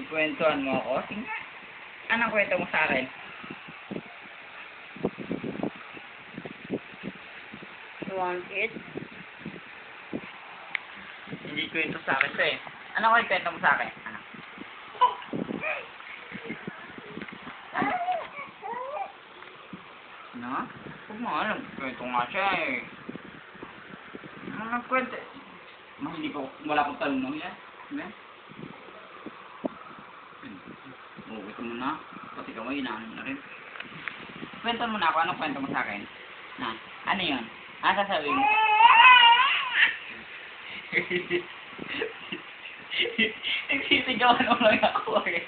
Kwentuhan mo ako? Anong kwento mo sa akin? You want it? Hindi kwento sa akin to eh. Anong kwento mo sa akin? Ano? Ano? Huwag mo alam. Kwento nga siya eh. Anong kwento? Hindi ko, wala akong talunong yan. Diba? Ito mo na. Pati ka mo, inaanin na rin. Kwento mo na ako. Anong kwento mo sa akin? Na? Ano yun? Ano sasabihin mo? Nagsisigawan mo lang ako eh.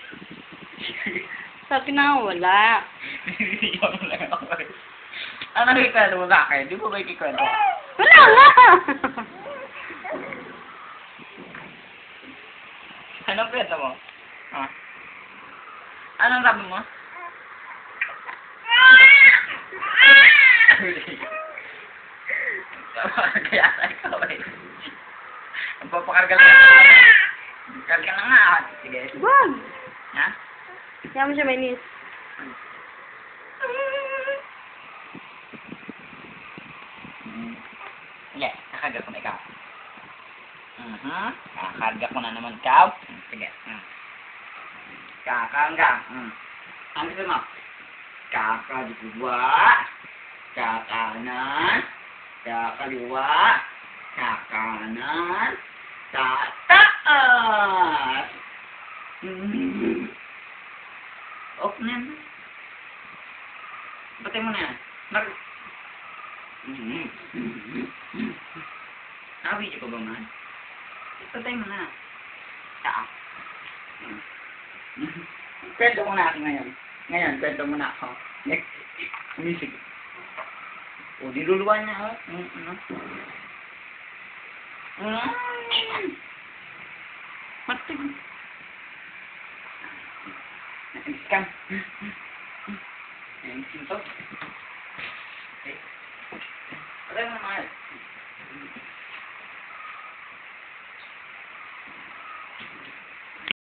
Sabi na wala. Nagsisigawan mo lang ako eh. Ano kikwento mo sa akin? Di mo ba ikikwento? Wala nga! Anong kwento mo? Ha? Anong sabi mo? Kaya sa ikaw eh. Magpapakarga lang. Karga na nga. Sige. Wag! Ha? Kaya mo siya may nis. Sige, kakarga ko na ikaw. Kakarga ko na naman ikaw. Sige. Kakarga. Ano gusto mo? Kakaliwa. Kakanan. Kakaliwa. Kakanan. Tataas. Off na yan. Batay mo na yan. Nakabidyo ko ba man? Batay mo na. Kwento mo na ako ngayon. Ngayon, kwento mo na ako. Umisig. O, diluluwan niya ako. Matig. Scam. Ayan, sinto. Okay. Patay mo na mga.